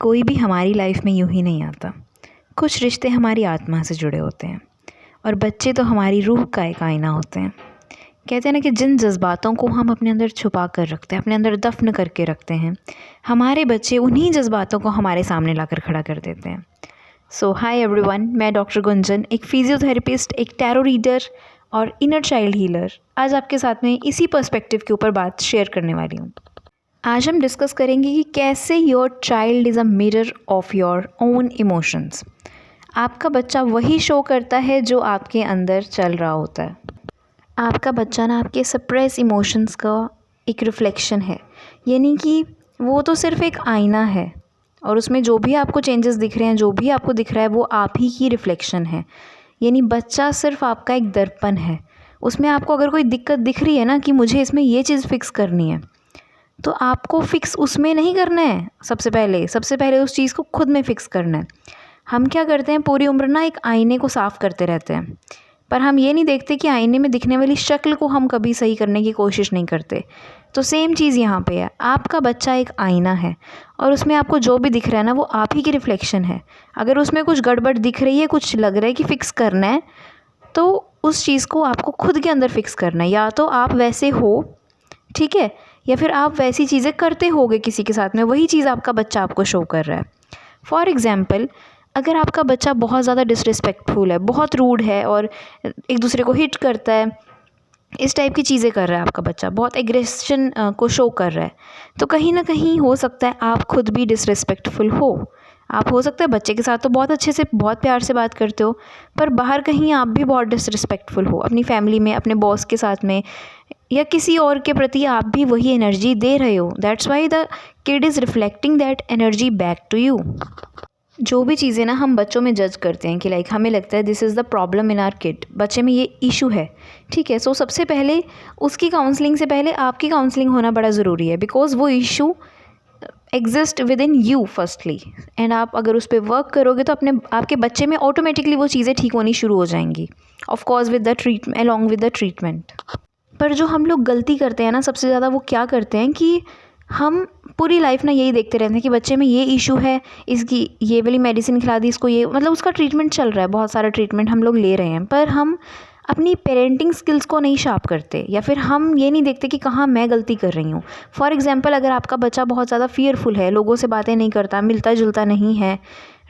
कोई भी हमारी लाइफ में यूं ही नहीं आता। कुछ रिश्ते हमारी आत्मा से जुड़े होते हैं और बच्चे तो हमारी रूह का एक आईना होते हैं। कहते हैं ना कि जिन जज्बातों को हम अपने अंदर छुपा कर रखते हैं, अपने अंदर दफन करके रखते हैं, हमारे बच्चे उन्हीं जज्बातों को हमारे सामने लाकर खड़ा कर देते हैं। सो हाय एवरीवन, मैं डॉक्टर गुंजन, एक फिजियोथेरेपिस्ट, एक टैरो रीडर और इनर चाइल्ड हीलर, आज आपके साथ में इसी पर्सपेक्टिव के ऊपर बात शेयर करने वाली हूँ। आज हम डिस्कस करेंगे कि कैसे your child is a mirror of your own emotions. आपका बच्चा वही शो करता है जो आपके अंदर चल रहा होता है। आपका बच्चा ना आपके सप्रेस इमोशंस का एक रिफ्लेक्शन है, यानी कि वो तो सिर्फ एक आईना है और उसमें जो भी आपको चेंजेस दिख रहे हैं, जो भी आपको दिख रहा है, वो आप ही की रिफ्लेक्शन है। यानी बच्चा सिर्फ आपका एक दर्पण है। उसमें आपको अगर कोई दिक्कत दिख रही है ना कि मुझे इसमें ये चीज़ फ़िक्स करनी है, तो आपको फ़िक्स उसमें नहीं करना है। सबसे पहले उस चीज़ को खुद में फ़िक्स करना है। हम क्या करते हैं, पूरी उम्र ना एक आईने को साफ़ करते रहते हैं, पर हम ये नहीं देखते कि आईने में दिखने वाली शक्ल को हम कभी सही करने की कोशिश नहीं करते। तो सेम चीज़ यहाँ पे है। आपका बच्चा एक आईना है और उसमें आपको जो भी दिख रहा है ना, वो आप ही की रिफ्लेक्शन है। अगर उसमें कुछ गड़बड़ दिख रही है, कुछ लग रहा है कि फ़िक्स करना है, तो उस चीज़ को आपको खुद के अंदर फ़िक्स करना है। या तो आप वैसे हो, ठीक है, या फिर आप वैसी चीज़ें करते होगे किसी के साथ में, वही चीज़ आपका बच्चा आपको शो कर रहा है। फॉर एग्ज़ाम्पल, अगर आपका बच्चा बहुत ज़्यादा डिसरिस्पेक्टफुल है, बहुत रूड है और एक दूसरे को हिट करता है, इस टाइप की चीज़ें कर रहा है आपका बच्चा, बहुत एग्रेशन को शो कर रहा है, तो कहीं ना कहीं हो सकता है आप खुद भी डिसरिस्पेक्टफुल हो। आप हो सकता है बच्चे के साथ तो बहुत अच्छे से, बहुत प्यार से बात करते हो, पर बाहर कहीं आप भी बहुत डिसरिस्पेक्टफुल हो, अपनी फैमिली में, अपने बॉस के साथ में, या किसी और के प्रति आप भी वही एनर्जी दे रहे हो। That's why the kid is reflecting that energy back to you. जो भी चीज़ें ना हम बच्चों में जज करते हैं कि लाइक हमें लगता है this is the problem in our kid, बच्चे में ये इशू है, ठीक है, सो सबसे पहले उसकी काउंसलिंग से पहले आपकी काउंसलिंग होना बड़ा ज़रूरी है, बिकॉज वो issue exist with in you firstly, and आप अगर उस पर वर्क करोगे तो आपके बच्चे में ऑटोमेटिकली वो चीज़ें ठीक होनी शुरू हो जाएंगी, of course with the treatment, along with the treatment. पर जो हम लोग गलती करते हैं ना सबसे ज़्यादा, वो क्या करते हैं कि हम पूरी लाइफ ना यही देखते रहते हैं कि बच्चे में ये इशू है, इसकी ये वाली मेडिसिन खिला दी, इसको ये, मतलब उसका ट्रीटमेंट चल रहा है, बहुत सारा ट्रीटमेंट हम लोग ले रहे हैं, पर हम अपनी पेरेंटिंग स्किल्स को नहीं शार्प करते, या फिर हम ये नहीं देखते कि कहाँ मैं गलती कर रही हूँ। फॉर एग्जांपल, अगर आपका बच्चा बहुत ज़्यादा फियरफुल है, लोगों से बातें नहीं करता, मिलता जुलता नहीं है,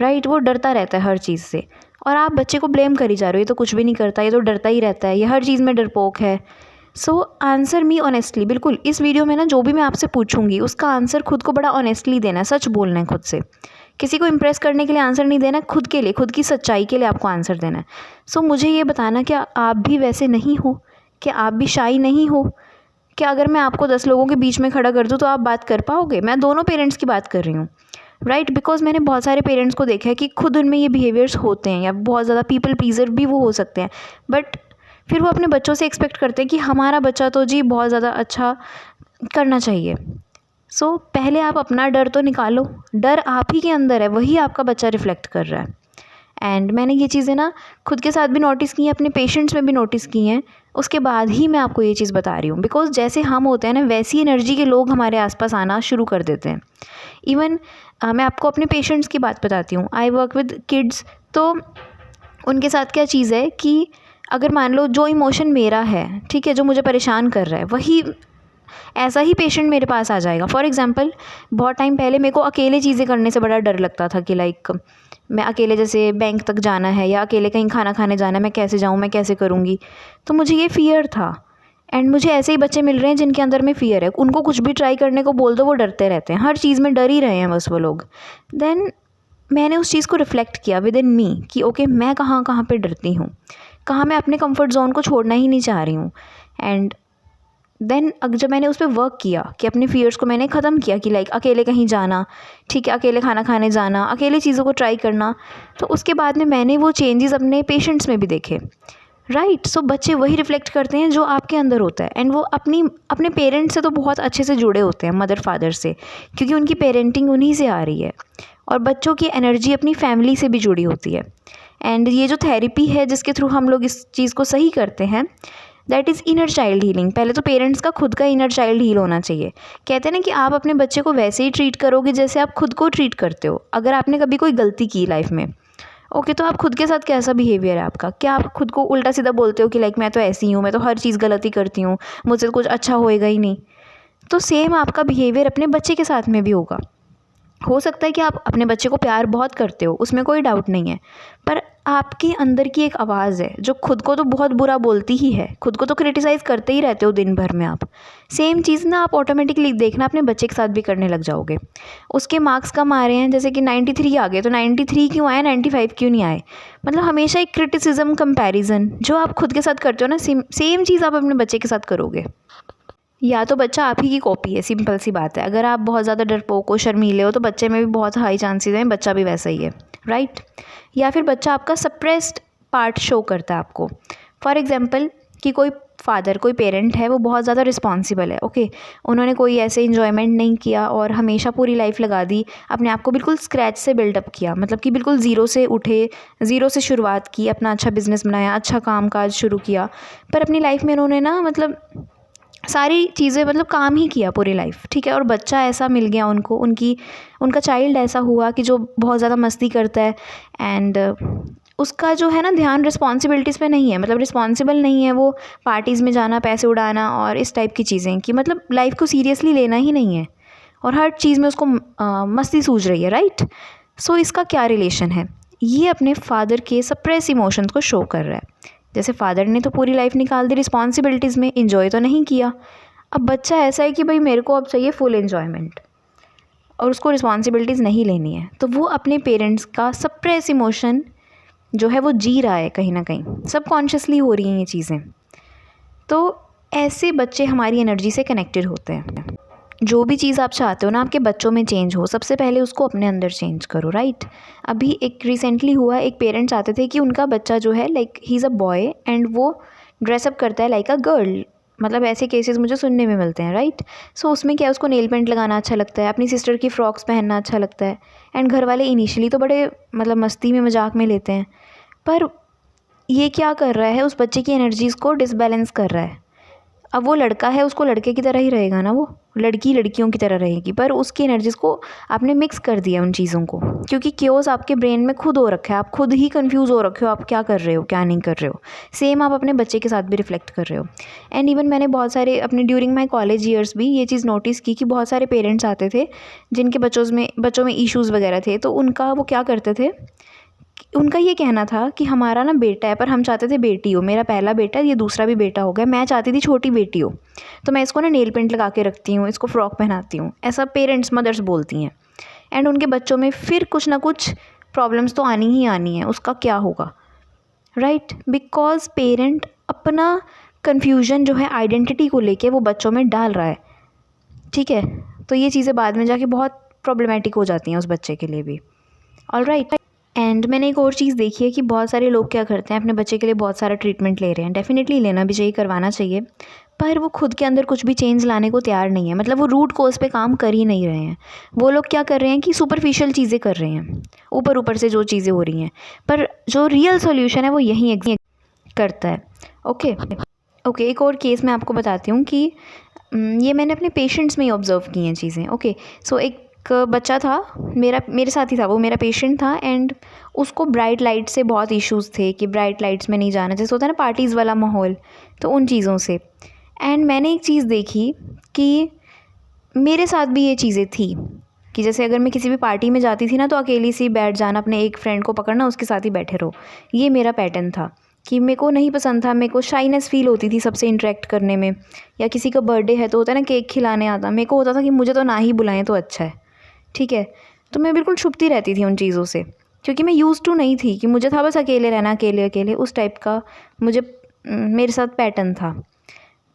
राइट, वो डरता रहता है हर चीज़ से, और आप बच्चे को ब्लेम करी जा रहे हो, ये तो कुछ भी नहीं करता, ये तो डरता ही रहता है, ये हर चीज़ में डरपोक है। सो आंसर मी ऑनेस्टली, बिल्कुल इस वीडियो में ना जो भी मैं आपसे पूछूंगी उसका आंसर खुद को बड़ा ऑनेस्टली देना है, सच बोलना है खुद से। किसी को इम्प्रेस करने के लिए आंसर नहीं देना, खुद के लिए, खुद की सच्चाई के लिए आपको आंसर देना है। सो मुझे ये बताना, क्या आप भी वैसे नहीं हो? क्या आप भी शाई नहीं हो? क्या अगर मैं आपको 10 लोगों के बीच में खड़ा कर दूँ तो आप बात कर पाओगे? मैं दोनों पेरेंट्स की बात कर रही हूँ, राइट, बिकॉज मैंने बहुत सारे पेरेंट्स को देखा है कि खुद उनमें ये बिहेवियर्स होते हैं, या बहुत ज़्यादा पीपल प्लीजर भी वो हो सकते हैं, बट फिर वो अपने बच्चों से एक्सपेक्ट करते हैं कि हमारा बच्चा तो जी बहुत ज़्यादा अच्छा करना चाहिए। सो पहले आप अपना डर तो निकालो। डर आप ही के अंदर है, वही आपका बच्चा रिफ्लेक्ट कर रहा है। एंड मैंने ये चीज़ें ना खुद के साथ भी नोटिस की हैं, अपने पेशेंट्स में भी नोटिस की हैं, उसके बाद ही मैं आपको ये चीज़ बता रही हूँ। बिकॉज जैसे हम होते हैं ना, वैसी एनर्जी के लोग हमारे आसपास आना शुरू कर देते हैं। इवन मैं आपको अपने पेशेंट्स की बात बताती हूँ। आई वर्क विद किड्स, तो उनके साथ क्या चीज़ है कि अगर मान लो जो इमोशन मेरा है, ठीक है, जो मुझे परेशान कर रहा है, वही ऐसा ही पेशेंट मेरे पास आ जाएगा। फॉर एग्जांपल, बहुत टाइम पहले मेरे को अकेले चीज़ें करने से बड़ा डर लगता था कि लाइक मैं अकेले, जैसे बैंक तक जाना है या अकेले कहीं खाना खाने जाना है, मैं कैसे जाऊँ, मैं कैसे करूँगी, तो मुझे ये फ़ियर था। एंड मुझे ऐसे ही बच्चे मिल रहे हैं जिनके अंदर में फ़ियर है, उनको कुछ भी ट्राई करने को बोल दो वो डरते रहते हैं, हर चीज़ में डर ही रहे हैं बस वो लोग। देन मैंने उस चीज़ को रिफ़्लेक्ट किया विद इन मी कि ओके, मैं कहाँ कहाँ पे डरती हूँ, कहाँ मैं अपने कंफर्ट जोन को छोड़ना ही नहीं चाह रही हूँ। एंड देन जब मैंने उस पर वर्क किया कि अपने फियर्स को मैंने ख़त्म किया कि लाइक अकेले कहीं जाना, ठीक है, अकेले खाना खाने जाना, अकेले चीज़ों को ट्राई करना, तो उसके बाद में मैंने वो चेंजेस अपने पेशेंट्स में भी देखे, राइट। सो बच्चे वही रिफ्लेक्ट करते हैं जो आपके अंदर होता है, एंड वो अपने पेरेंट्स से तो बहुत अच्छे से जुड़े होते हैं, मदर फादर से, क्योंकि उनकी पेरेंटिंग उन्हीं से आ रही है, और बच्चों की एनर्जी अपनी फैमिली से भी जुड़ी होती है। एंड ये जो थेरेपी है जिसके थ्रू हम लोग इस चीज़ को सही करते हैं, that is inner child healing. पहले तो पेरेंट्स का खुद का इनर चाइल्ड हील होना चाहिए। कहते हैं ना कि आप अपने बच्चे को वैसे ही ट्रीट करोगे जैसे आप खुद को ट्रीट करते हो। अगर आपने कभी कोई गलती की लाइफ में, ओके, तो आप खुद के साथ कैसा बिहेवियर है आपका? क्या आप खुद को उल्टा सीधा बोलते हो कि लाइक मैं तो ऐसी हूँ, मैं तो हर चीज़ गलत ही करती हूँ, मुझसे तो कुछ अच्छा होएगा ही नहीं? तो सेम आपका बिहेवियर अपने बच्चे के साथ में भी होगा। हो सकता है कि आप अपने बच्चे को प्यार बहुत करते हो, उसमें कोई डाउट नहीं है, पर आपके अंदर की एक आवाज़ है जो खुद को तो बहुत बुरा बोलती ही है, खुद को तो क्रिटिसाइज़ करते ही रहते हो दिन भर में आप। सेम चीज़ ना आप ऑटोमेटिकली देखना अपने बच्चे के साथ भी करने लग जाओगे। उसके मार्क्स कम आ रहे हैं, जैसे कि 93 आ गए, तो 93 क्यों आए, 95 क्यों नहीं आए? मतलब हमेशा एक क्रिटिसिज्म, कंपैरिजन जो आप खुद के साथ करते हो ना, सेम चीज़ आप अपने बच्चे के साथ करोगे। या तो बच्चा आप ही की कॉपी है, सिंपल सी बात है। अगर आप बहुत ज़्यादा डरपोक हो, शर्मीले हो, तो बच्चे में भी बहुत हाई चांसेस हैं बच्चा भी वैसा ही है, राइट? या फिर बच्चा आपका सप्रेस्ड पार्ट शो करता है आपको। फॉर एग्जांपल कि कोई फादर, कोई पेरेंट है, वो बहुत ज़्यादा रिस्पॉन्सिबल है, ओके, उन्होंने कोई ऐसे इन्जॉयमेंट नहीं किया और हमेशा पूरी लाइफ लगा दी, अपने आप को बिल्कुल स्क्रैच से बिल्डअप किया, मतलब कि बिल्कुल ज़ीरो से उठे, ज़ीरो से शुरुआत की, अपना अच्छा बिजनेस बनाया, अच्छा काम काज शुरू किया, पर अपनी लाइफ में उन्होंने ना मतलब सारी चीज़ें, मतलब काम ही किया पूरी लाइफ, ठीक है? और बच्चा ऐसा मिल गया उनको, उनका चाइल्ड ऐसा हुआ कि जो बहुत ज़्यादा मस्ती करता है एंड उसका जो है ना ध्यान रिस्पॉन्सिबिलिटीज़ पे नहीं है, मतलब रिस्पॉन्सिबल नहीं है वो, पार्टीज़ में जाना, पैसे उड़ाना और इस टाइप की चीज़ें, कि मतलब लाइफ को सीरियसली लेना ही नहीं है और हर चीज़ में उसको मस्ती सूझ रही है, राइट? सो इसका क्या रिलेशन है? ये अपने फादर के सप्रेस इमोशंस को शो कर रहा है। जैसे फादर ने तो पूरी लाइफ निकाल दी रिस्पॉन्सिबिलिटीज़ में, इन्जॉय तो नहीं किया। अब बच्चा ऐसा है कि भाई मेरे को अब चाहिए फुल एन्जॉयमेंट और उसको रिस्पॉन्सिबिलिटीज़ नहीं लेनी है, तो वो अपने पेरेंट्स का सप्रेस इमोशन जो है वो जी रहा है, कहीं ना कहीं सबकॉन्शियसली हो रही हैं ये चीज़ें। तो ऐसे बच्चे हमारी एनर्जी से कनेक्टेड होते हैं। जो भी चीज़ आप चाहते हो ना आपके बच्चों में चेंज हो, सबसे पहले उसको अपने अंदर चेंज करो, राइट? अभी एक रिसेंटली हुआ, एक पेरेंट चाहते थे कि उनका बच्चा जो है like he is a boy and वो ड्रेसअप करता है लाइक अ गर्ल, मतलब ऐसे केसेस मुझे सुनने में मिलते हैं, राइट? सो उसमें क्या, उसको नेल पेंट लगाना अच्छा लगता है, अपनी सिस्टर की फ्रॉक्स पहनना अच्छा लगता है, एंड घर वाले इनिशियली तो बड़े मतलब मस्ती में, मजाक में लेते हैं, पर ये क्या कर रहा है, उस बच्चे की एनर्जीज़ को डिसबैलेंस कर रहा है। अब वो लड़का है, उसको लड़के की तरह ही रहेगा ना, वो लड़की लड़कियों की तरह रहेगी, पर उसकी एनर्जीज़ को आपने मिक्स कर दिया उन चीज़ों को, क्योंकि क्योस आपके ब्रेन में खुद हो रखा है, आप खुद ही कंफ्यूज हो रखे हो, आप क्या कर रहे हो, क्या नहीं कर रहे हो। सेम आप अपने बच्चे के साथ भी रिफ्लेक्ट कर रहे हो। एंड इवन मैंने बहुत सारे अपने ड्यूरिंग माई कॉलेज ईयर्स भी ये चीज़ नोटिस की कि बहुत सारे पेरेंट्स आते थे जिनके बच्चों में इश्यूज़ वगैरह थे, तो उनका वो क्या करते थे, उनका ये कहना था कि हमारा ना बेटा है, पर हम चाहते थे बेटी हो, मेरा पहला बेटा, ये दूसरा भी बेटा हो गया, मैं चाहती थी छोटी बेटी हो, तो मैं इसको ना नेल पेंट लगा के रखती हूँ, इसको फ्रॉक पहनाती हूँ, ऐसा पेरेंट्स, मदर्स बोलती हैं। एंड उनके बच्चों में फिर कुछ ना कुछ प्रॉब्लम्स तो आनी ही आनी है, उसका क्या होगा, राइट? बिकॉज पेरेंट अपना कन्फ्यूजन जो है आइडेंटिटी को लेके वो बच्चों में डाल रहा है, ठीक है? तो ये चीज़ें बाद में जाके बहुत प्रॉब्लमेटिक हो जाती हैं उस बच्चे के लिए भी। All right. एंड मैंने एक और चीज़ देखी है कि बहुत सारे लोग क्या करते हैं, अपने बच्चे के लिए बहुत सारा ट्रीटमेंट ले रहे हैं, डेफिनेटली लेना भी चाहिए, करवाना चाहिए, पर वो खुद के अंदर कुछ भी चेंज लाने को तैयार नहीं है, मतलब वो रूट कोज पे काम कर ही नहीं रहे हैं। वो लोग क्या कर रहे हैं कि सुपरफिशियल चीज़ें कर रहे हैं, ऊपर ऊपर से जो चीज़ें हो रही हैं, पर जो रियल सोल्यूशन है वो यहीं करता है। ओके ओके, एक और केस मैं आपको बताती हूँ कि ये मैंने अपने पेशेंट्स में ही ऑब्ज़र्व की हैं चीज़ें। ओके, सो एक बच्चा था, मेरे साथ ही था, वो मेरा पेशेंट था, एंड उसको ब्राइट लाइट से बहुत इश्यूज़ थे कि ब्राइट लाइट्स में नहीं जाना, जैसे होता है ना पार्टीज़ वाला माहौल, तो उन चीज़ों से। एंड मैंने एक चीज़ देखी कि मेरे साथ भी ये चीज़ें थी कि जैसे अगर मैं किसी भी पार्टी में जाती थी ना, तो अकेली सी बैठ जाना, अपने एक फ्रेंड को पकड़ना, उसके साथ ही बैठे रहो, ये मेरा पैटर्न था कि मेरे को नहीं पसंद था, मेरे को शाइनेस फील होती थी सबसे इंटरेक्ट करने में। या किसी का बर्थडे है तो होता है ना केक खिलाने आता, मेरे को होता था कि मुझे तो ना ही बुलाएं तो अच्छा है, ठीक है? तो मैं बिल्कुल छुपती रहती थी उन चीज़ों से, क्योंकि मैं यूज़ टू नहीं थी, कि मुझे था बस अकेले रहना, अकेले अकेले उस टाइप का मुझे मेरे साथ पैटर्न था।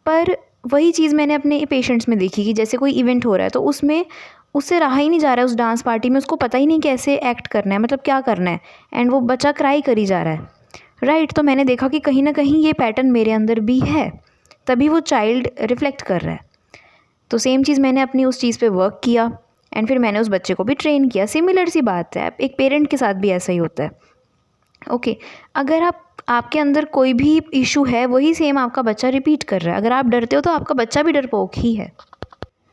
पर वही चीज़ मैंने अपने पेशेंट्स में देखी कि जैसे कोई इवेंट हो रहा है तो उसमें उससे रहा ही नहीं जा रहा है, उस डांस पार्टी में उसको पता ही नहीं कैसे एक्ट करना है, मतलब क्या करना है, एंड वो बच्चा क्राई करी जा रहा है, राइट? तो मैंने देखा कि कहीं ना कहीं ये पैटर्न मेरे अंदर भी है, तभी वो चाइल्ड रिफ्लेक्ट कर रहा है। तो सेम चीज़ मैंने अपनी उस चीज़ पे वर्क किया, एंड फिर मैंने उस बच्चे को भी ट्रेन किया। सिमिलर सी बात है, एक पेरेंट के साथ भी ऐसा ही होता है। ओके, अगर आप आपके अंदर कोई भी इशू है वही सेम आपका बच्चा रिपीट कर रहा है। अगर आप डरते हो तो आपका बच्चा भी डरपोक ही है।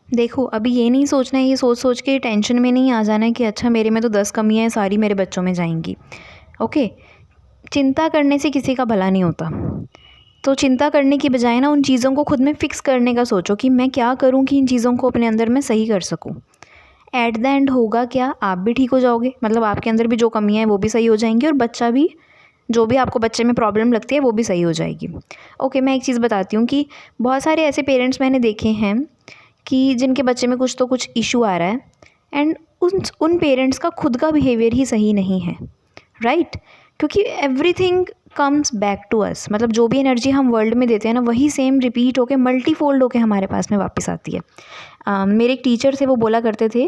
देखो, अभी ये नहीं सोचना है, ये सोच सोच के टेंशन में नहीं आ जाना है कि अच्छा मेरे में तो 10 कमियाँ हैं, सारी मेरे बच्चों में जाएंगी। ओके, चिंता करने से किसी का भला नहीं होता। तो चिंता करने की बजाय ना उन चीज़ों को खुद में फ़िक्स करने का सोचो कि मैं क्या करूँ कि इन चीज़ों को अपने अंदर मैं सही कर सकूँ। एट द एंड होगा क्या, आप भी ठीक हो जाओगे, मतलब आपके अंदर भी जो कमियाँ हैं वो भी सही हो जाएंगी और बच्चा भी, जो भी आपको बच्चे में प्रॉब्लम लगती है वो भी सही हो जाएगी। ओके, मैं एक चीज़ बताती हूँ कि बहुत सारे ऐसे पेरेंट्स मैंने देखे हैं कि जिनके बच्चे में कुछ तो कुछ इशू आ रहा है एंड उन पेरेंट्स का खुद का बिहेवियर ही सही नहीं है, राइट? क्योंकि everything comes back to us, मतलब जो भी एनर्जी हम वर्ल्ड में देते हैं ना वही सेम रिपीट होके मल्टीफोल्ड होके हमारे पास में वापस आती है। मेरे एक टीचर थे, वो बोला करते थे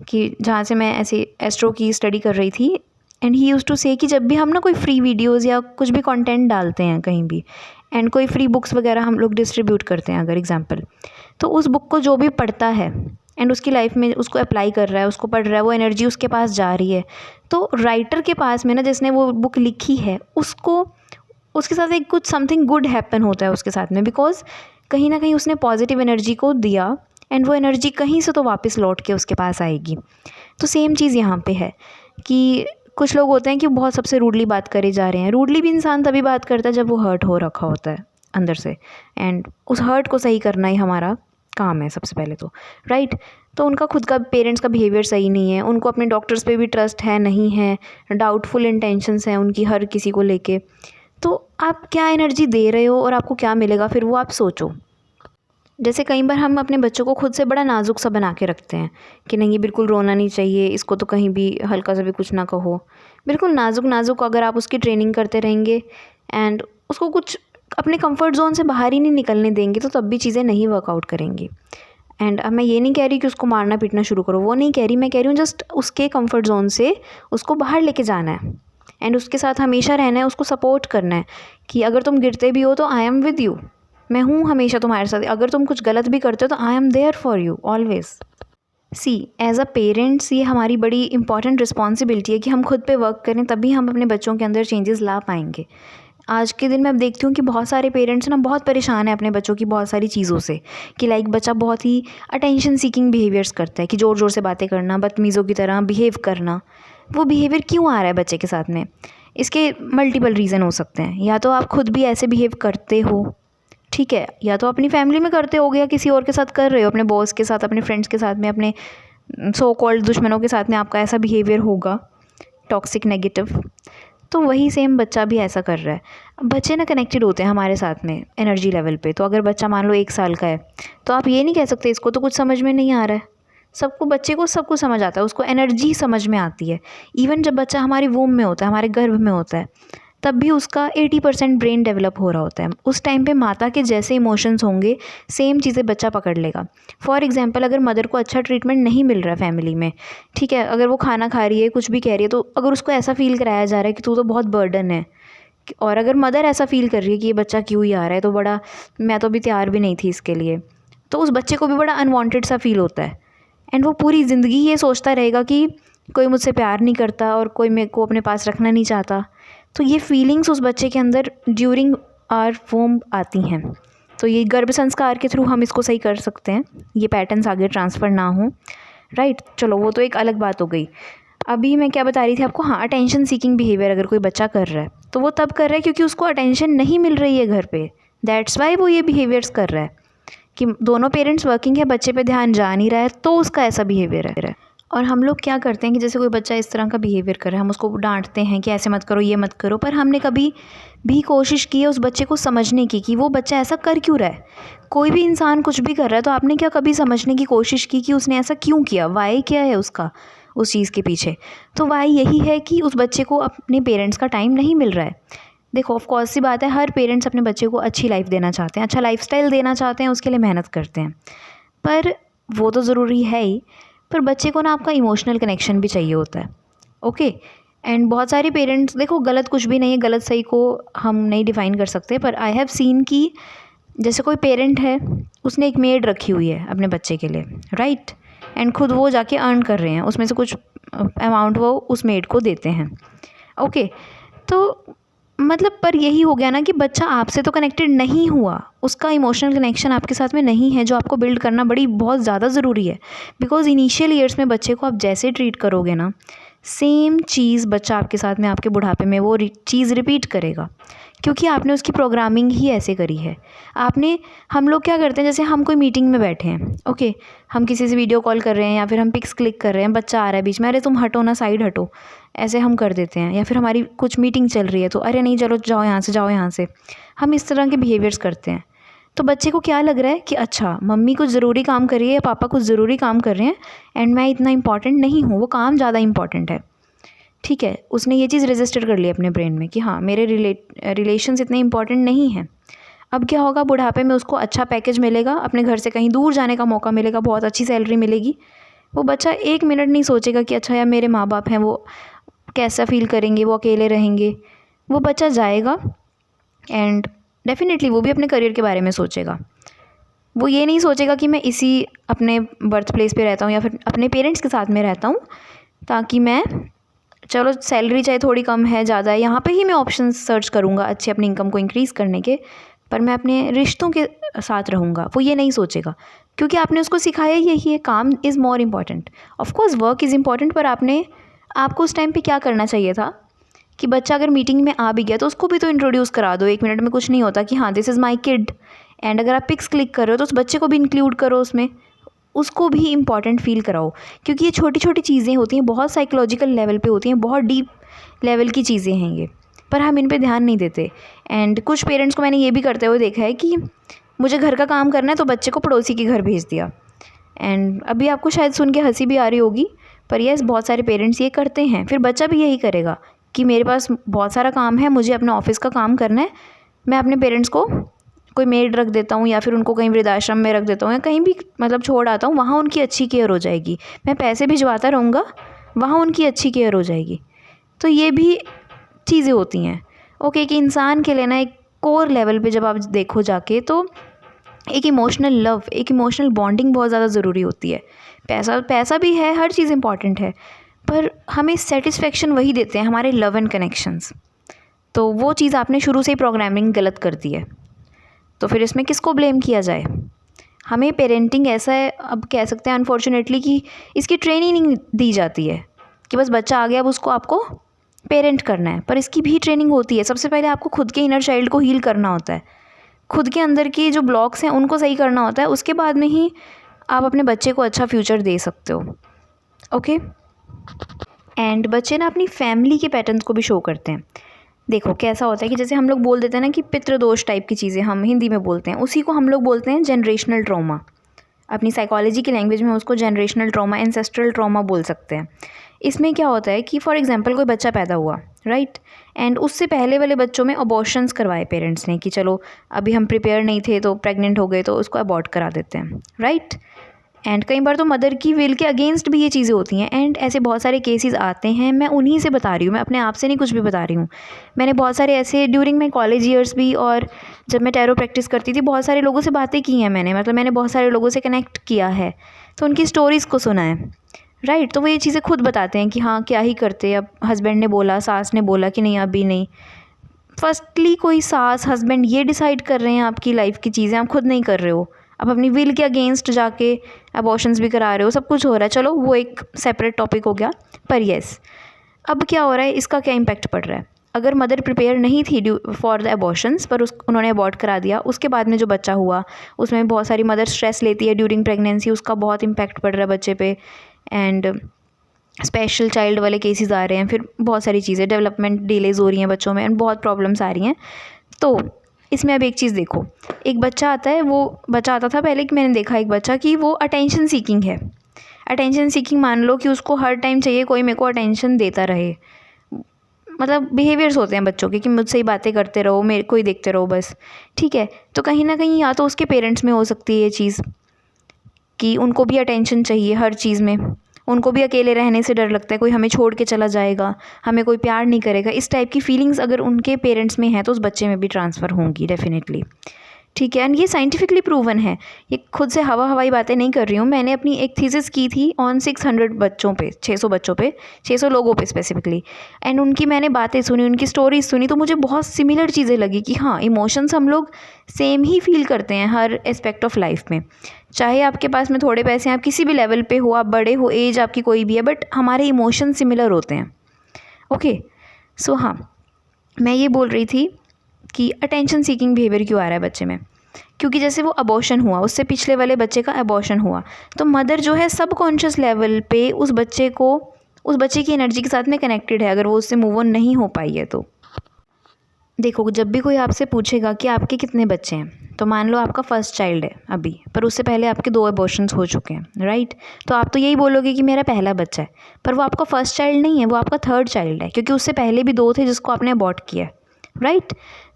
कि जहाँ से मैं ऐसे एस्ट्रो की स्टडी कर रही थी, एंड ही यूज़ टू से कि जब भी हम ना कोई फ्री वीडियोज़ या कुछ भी कंटेंट डालते हैं कहीं भी, एंड कोई फ्री बुक्स वगैरह हम लोग डिस्ट्रीब्यूट करते हैं अगर एग्जांपल, तो उस बुक को जो भी पढ़ता है एंड उसकी लाइफ में उसको अप्लाई कर रहा है, उसको पढ़ रहा है, वो एनर्जी उसके पास जा रही है, तो राइटर के पास में ना जिसने वो बुक लिखी है उसको, उसके साथ एक कुछ समथिंग गुड हैपन होता है उसके साथ में, बिकॉज कहीं ना कहीं उसने पॉजिटिव एनर्जी को दिया एंड वो एनर्जी कहीं से तो वापस लौट के उसके पास आएगी। तो सेम चीज़ यहाँ पे है कि कुछ लोग होते हैं कि बहुत सबसे रूडली बात करे जा रहे हैं। रूडली भी इंसान तभी बात करता है जब वो हर्ट हो रखा होता है अंदर से, एंड उस हर्ट को सही करना ही हमारा काम है सबसे पहले तो, राइट? तो उनका खुद का पेरेंट्स का बिहेवियर सही नहीं है, उनको अपने डॉक्टर्स पे भी ट्रस्ट है नहीं है, डाउटफुल इंटेंशंस हैं उनकी हर किसी को लेके। तो आप क्या एनर्जी दे रहे हो और आपको क्या मिलेगा फिर वो आप सोचो। जैसे कई बार हम अपने बच्चों को खुद से बड़ा नाजुक सा बना के रखते हैं कि नहीं ये बिल्कुल रोना नहीं चाहिए, इसको तो कहीं भी हल्का सा भी कुछ ना कहो। बिल्कुल नाजुक नाजुक अगर आप उसकी ट्रेनिंग करते रहेंगे एंड उसको कुछ अपने कंफर्ट जोन से बाहर ही नहीं निकलने देंगे तो तब भी चीज़ें नहीं वर्कआउट करेंगी। एंड अब मैं ये नहीं कह रही कि उसको मारना पीटना शुरू करो, वो नहीं कह रही, मैं कह रही हूँ जस्ट उसके कंफर्ट जोन से उसको बाहर लेके जाना है एंड उसके साथ हमेशा रहना है, उसको सपोर्ट करना है कि अगर तुम गिरते भी हो तो आई एम विद यू, मैं हूँ हमेशा तुम्हारे साथ, अगर तुम कुछ गलत भी करते हो तो I am there for you always. See, as a parents ये हमारी बड़ी इंपॉर्टेंट रिस्पॉन्सिबिलिटी है कि हम खुद पे वर्क करें, तभी हम अपने बच्चों के अंदर चेंजेस ला पाएंगे। आज के दिन मैं अब देखती हूँ कि बहुत सारे पेरेंट्स ना बहुत परेशान हैं अपने बच्चों की बहुत सारी चीज़ों से, कि लाइक बच्चा बहुत ही अटेंशन सीकिंग बिहेवियर्स करता है कि ज़ोर ज़ोर से बातें करना, बदतमीज़ों की तरह बिहेव करना। वो बिहेवियर क्यों आ रहा है बच्चे के साथ में? इसके मल्टीपल रीज़न हो सकते हैं। या तो आप खुद भी ऐसे बिहेव करते हो, ठीक है, या तो अपनी फैमिली में करते होगे या किसी और के साथ कर रहे हो, अपने बॉस के साथ, अपने फ्रेंड्स के साथ में, अपने सो कॉल्ड दुश्मनों के साथ में आपका ऐसा बिहेवियर होगा टॉक्सिक नेगेटिव। तो वही सेम बच्चा भी ऐसा कर रहा है। बच्चे ना कनेक्टेड होते हैं हमारे साथ में एनर्जी लेवल पे। तो अगर बच्चा मान लो 1 साल का है तो आप ये नहीं कह सकते इसको तो कुछ समझ में नहीं आ रहा है। सबको, बच्चे को सब कुछ समझ आता है, उसको एनर्जी समझ में आती है। इवन जब बच्चा हमारे वूम में होता है, हमारे गर्भ में होता है, तब भी उसका 80% ब्रेन डेवलप हो रहा होता है। उस टाइम पे माता के जैसे इमोशंस होंगे सेम चीज़ें बच्चा पकड़ लेगा। फॉर एग्जांपल, अगर मदर को अच्छा ट्रीटमेंट नहीं मिल रहा है फैमिली में, ठीक है, अगर वो खाना खा रही है, कुछ भी कह रही है, तो अगर उसको ऐसा फील कराया जा रहा है कि तू तो बहुत बर्डन है, और अगर मदर ऐसा फील कर रही है कि ये बच्चा क्यों ही आ रहा है, तो बड़ा, मैं तो अभी तैयार भी नहीं थी इसके लिए, तो उस बच्चे को भी बड़ा अनवांटेड सा फील होता है। एंड वो पूरी ज़िंदगी ये सोचता रहेगा कि कोई मुझसे प्यार नहीं करता और कोई मेरे को अपने पास रखना नहीं चाहता। तो ये फीलिंग्स उस बच्चे के अंदर ड्यूरिंग आवर वोम आती हैं। तो ये गर्भ संस्कार के थ्रू हम इसको सही कर सकते हैं, ये पैटर्न्स आगे ट्रांसफ़र ना हो, राइट? चलो वो तो एक अलग बात हो गई। अभी मैं क्या बता रही थी आपको, हाँ, अटेंशन सीकिंग बिहेवियर अगर कोई बच्चा कर रहा है तो वो तब कर रहा है क्योंकि उसको अटेंशन नहीं मिल रही है घर पे। दैट्स वाई वो ये बिहेवियर्स कर रहा है कि दोनों पेरेंट्स वर्किंग है, बच्चे पे ध्यान जा नहीं रहा है, तो उसका ऐसा बिहेवियर है। और हम लोग क्या करते हैं कि जैसे कोई बच्चा इस तरह का बिहेवियर कर रहा है, हम उसको डांटते हैं कि ऐसे मत करो, ये मत करो, पर हमने कभी भी कोशिश की है उस बच्चे को समझने की कि वो बच्चा ऐसा कर क्यों रहा है। कोई भी इंसान कुछ भी कर रहा है तो आपने क्या कभी समझने की कोशिश की कि उसने ऐसा क्यों किया, वाई क्या है उसका उस चीज़ के पीछे? तो वाई यही है कि उस बच्चे को अपने पेरेंट्स का टाइम नहीं मिल रहा है। देखो, ऑफ कोर्स सी बात है, हर पेरेंट्स अपने बच्चे को अच्छी लाइफ देना चाहते हैं, अच्छा लाइफस्टाइल देना चाहते हैं, उसके लिए मेहनत करते हैं, पर वो तो ज़रूरी है ही, पर बच्चे को ना आपका इमोशनल कनेक्शन भी चाहिए होता है। ओके, एंड बहुत सारे पेरेंट्स, देखो गलत कुछ भी नहीं है, गलत सही को हम नहीं डिफ़ाइन कर सकते, पर आई हैव सीन कि जैसे कोई पेरेंट है, उसने एक मेड रखी हुई है अपने बच्चे के लिए, राइट? एंड खुद वो जाके अर्न कर रहे हैं, उसमें से कुछ अमाउंट वो उस मेड को देते हैं। ओके, तो मतलब पर यही हो गया ना कि बच्चा आपसे तो कनेक्टेड नहीं हुआ, उसका इमोशनल कनेक्शन आपके साथ में नहीं है, जो आपको बिल्ड करना बहुत ज़्यादा ज़रूरी है। बिकॉज़ इनिशियल ईयर्स में बच्चे को आप जैसे ट्रीट करोगे ना, सेम चीज़ बच्चा आपके साथ में आपके बुढ़ापे में वो चीज़ रिपीट करेगा, क्योंकि आपने उसकी प्रोग्रामिंग ही ऐसे करी है। हम लोग क्या करते हैं, जैसे हम कोई मीटिंग में बैठे हैं, ओके, हम किसी से वीडियो कॉल कर रहे हैं या फिर हम पिक्स क्लिक कर रहे हैं, बच्चा आ रहा है बीच में, अरे तुम हटो ना, साइड हटो, ऐसे हम कर देते हैं। या फिर हमारी कुछ मीटिंग चल रही है तो अरे नहीं चलो जाओ यहाँ से, जाओ यहाँ से, हम इस तरह के बिहेवियर्स करते हैं। तो बच्चे को क्या लग रहा है कि अच्छा मम्मी कुछ ज़रूरी काम कर रही है या पापा कुछ ज़रूरी काम कर रहे हैं एंड मैं इतना इंपॉर्टेंट नहीं हूँ, वो काम ज़्यादा इंपॉर्टेंट है। ठीक है, उसने ये चीज़ रजिस्टर कर ली अपने ब्रेन में कि हाँ मेरे रिलेशंस इतने इंपॉर्टेंट नहीं हैं। अब क्या होगा, बुढ़ापे में उसको अच्छा पैकेज मिलेगा, अपने घर से कहीं दूर जाने का मौका मिलेगा, बहुत अच्छी सैलरी मिलेगी, वो बच्चा 1 मिनट नहीं सोचेगा कि अच्छा यार मेरे माँ बाप हैं, वो कैसा फील करेंगे, वो अकेले रहेंगे। वो बच्चा जाएगा एंड डेफिनेटली वो भी अपने करियर के बारे में सोचेगा। वो ये नहीं सोचेगा कि मैं इसी अपने बर्थ प्लेस पे रहता हूँ या फिर अपने पेरेंट्स के साथ में रहता हूँ, ताकि मैं, चलो सैलरी चाहे थोड़ी कम है ज़्यादा है, यहाँ पे ही मैं ऑप्शंस सर्च करूँगा अच्छे अपनी इनकम को इंक्रीज़ करने के, पर मैं अपने रिश्तों के साथ रहूँगा। वो ये नहीं सोचेगा, क्योंकि आपने उसको सिखाया यही है, काम is more important. Of course work is important, पर आपको उस टाइम पे क्या करना चाहिए था कि बच्चा अगर मीटिंग में आ भी गया तो उसको भी तो इंट्रोड्यूस करा दो। 1 मिनट में कुछ नहीं होता कि हाँ this is my kid, and अगर आप पिक्स क्लिक कर रहे हो तो उस बच्चे को भी इंक्लूड करो उसमें, उसको भी इम्पॉर्टेंट फील कराओ। क्योंकि ये छोटी छोटी चीज़ें होती हैं, बहुत साइकोलॉजिकल लेवल पे होती हैं, बहुत डीप लेवल की चीज़ें हैं ये, पर हम इन पे ध्यान नहीं देते। एंड कुछ पेरेंट्स को मैंने ये भी करते हुए देखा है कि मुझे घर का काम करना है तो बच्चे को पड़ोसी के घर भेज दिया। एंड अभी आपको शायद सुन के हंसी भी आ रही होगी, पर यस बहुत सारे पेरेंट्स ये करते हैं। फिर बच्चा भी यही करेगा कि मेरे पास बहुत सारा काम है, मुझे अपने ऑफिस का काम करना है, मैं अपने पेरेंट्स को कोई मेड रख देता हूँ या फिर उनको कहीं वृद्धाश्रम में रख देता हूँ या कहीं भी मतलब छोड़ आता हूँ, वहाँ उनकी अच्छी केयर हो जाएगी, मैं पैसे भिजवाता रहूँगा, वहाँ उनकी अच्छी केयर हो जाएगी। तो ये भी चीज़ें होती हैं। ओके, कि इंसान के लिए ना एक कोर लेवल पे जब आप देखो जाके, तो एक इमोशनल लव, एक इमोशनल बॉन्डिंग बहुत ज़्यादा ज़रूरी होती है। पैसा भी है, हर चीज़ इंपॉर्टेंट है, पर हमें सेटिस्फेक्शन वही देते हैं हमारे लव एंड कनेक्शंस। तो वो चीज़ आपने शुरू से ही प्रोग्रामिंग गलत कर दी है, तो फिर इसमें किसको ब्लेम किया जाए। हमें पेरेंटिंग ऐसा है, अब कह सकते हैं अनफॉर्चुनेटली, कि इसकी ट्रेनिंग नहीं दी जाती है कि बस बच्चा आ गया अब उसको आपको पेरेंट करना है, पर इसकी भी ट्रेनिंग होती है। सबसे पहले आपको खुद के इनर चाइल्ड को हील करना होता है, खुद के अंदर की जो ब्लॉक्स हैं उनको सही करना होता है, उसके बाद में ही आप अपने बच्चे को अच्छा फ्यूचर दे सकते हो। ओके, एंड बच्चे ना अपनी फैमिली के पैटर्न्स को भी शो करते हैं। देखो कैसा होता है कि जैसे हम लोग बोल देते हैं ना कि पितृदोष टाइप की चीज़ें हम हिंदी में बोलते हैं, उसी को हम लोग बोलते हैं जनरेशनल ट्रॉमा। अपनी साइकोलॉजी की लैंग्वेज में उसको जनरेशनल ट्रॉमा, एंसेस्ट्रल ट्रॉमा बोल सकते हैं। इसमें क्या होता है कि फॉर एग्जांपल कोई बच्चा पैदा हुआ, राइट, एंड उससे पहले वाले बच्चों में अबॉर्शंस करवाए पेरेंट्स ने कि चलो अभी हम प्रिपेयर नहीं थे तो प्रेग्नेंट हो गए तो उसको अबॉर्ट करा देते हैं, राइट। एंड कई बार तो मदर की विल के अगेंस्ट भी ये चीज़ें होती हैं, एंड ऐसे बहुत सारे केसेस आते हैं। मैं उन्हीं से बता रही हूँ, मैं अपने आप से नहीं कुछ भी बता रही हूँ। मैंने बहुत सारे ऐसे ड्यूरिंग माई कॉलेज ईयर्स भी, और जब मैं टैरो प्रैक्टिस करती थी, बहुत सारे लोगों से बातें की हैं मैंने, मतलब मैंने बहुत सारे लोगों से कनेक्ट किया है, तो उनकी स्टोरीज़ को सुना है, राइट। तो वो ये चीज़ें खुद बताते हैं कि हाँ क्या ही करते, अब हस्बैंड ने बोला, सास ने बोला कि नहीं अभी नहीं। फर्स्टली कोई सास हस्बैंड ये डिसाइड कर रहे हैं आपकी लाइफ की चीज़ें, आप खुद नहीं कर रहे हो। आप अपनी विल के अगेंस्ट जाके अबॉर्शंस भी करा रहे हो, सब कुछ हो रहा है, चलो वो एक सेपरेट टॉपिक हो गया। पर येस, अब क्या हो रहा है, इसका क्या इम्पैक्ट पड़ रहा है। अगर मदर प्रिपेयर नहीं थी फॉर द अबॉर्शंस, पर उन्होंने अबॉर्ट करा दिया, उसके बाद में जो बच्चा हुआ उसमें बहुत सारी मदर स्ट्रेस लेती है ड्यूरिंग प्रेगनेंसी, उसका बहुत इम्पैक्ट पड़ रहा है बच्चे पे, एंड स्पेशल चाइल्ड वाले केसेस आ रहे हैं, फिर बहुत सारी चीज़ें, डेवलपमेंट डिलेज हो रही हैं बच्चों में, एंड बहुत प्रॉब्लम्स आ रही हैं। तो इसमें अब एक चीज़ देखो, एक बच्चा आता है, वो बच्चा आता था पहले कि मैंने देखा एक बच्चा कि वो अटेंशन सीकिंग है। अटेंशन सीकिंग मान लो कि उसको हर टाइम चाहिए कोई मेरे को अटेंशन देता रहे, मतलब बिहेवियर्स होते हैं बच्चों के कि मुझसे ही बातें करते रहो, मेरे को ही देखते रहो बस, ठीक है। तो कहीं ना कहीं या तो उसके पेरेंट्स में हो सकती है ये चीज़ कि उनको भी अटेंशन चाहिए हर चीज़ में, उनको भी अकेले रहने से डर लगता है, कोई हमें छोड़ के चला जाएगा, हमें कोई प्यार नहीं करेगा, इस टाइप की फीलिंग्स अगर उनके पेरेंट्स में है तो उस बच्चे में भी ट्रांसफ़र होंगी डेफिनेटली, ठीक है, एंड ये साइंटिफिकली प्रूवन है, ये खुद से हवाई बातें नहीं कर रही हूँ। मैंने अपनी एक थीसिस की थी ऑन 600 बच्चों पे, 600 बच्चों पे, 600 लोगों पे स्पेसिफिकली, एंड उनकी मैंने बातें सुनी, उनकी स्टोरीज सुनी, तो मुझे बहुत सिमिलर चीज़ें लगी कि हाँ, इमोशंस हम लोग सेम ही फील करते हैं हर एस्पेक्ट ऑफ लाइफ में। चाहे आपके पास में थोड़े पैसे हैं, आप किसी भी लेवल पे हो, आप बड़े हो, एज आपकी कोई भी है, बट हमारे इमोशन सिमिलर होते हैं। ओके, सो हाँ, मैं ये बोल रही थी कि अटेंशन सीकिंग बिहेवियर क्यों आ रहा है बच्चे में, क्योंकि जैसे वो अबॉर्शन हुआ, उससे पिछले वाले बच्चे का अबॉर्शन हुआ, तो मदर जो है सबकॉन्शियस लेवल पे उस बच्चे की एनर्जी के साथ में कनेक्टेड है, अगर वो उससे मूव ऑन नहीं हो पाई है तो। देखो, जब भी कोई आपसे पूछेगा कि आपके कितने बच्चे हैं, तो मान लो आपका फर्स्ट चाइल्ड है अभी, पर उससे पहले आपके 2 अबॉर्शंस हो चुके हैं, राइट। तो आप तो यही बोलोगे कि मेरा पहला बच्चा है, पर वो आपका फर्स्ट चाइल्ड नहीं है, वो आपका थर्ड चाइल्ड है, क्योंकि उससे पहले भी 2 थे जिसको आपने अबॉर्ट किया है, राइट।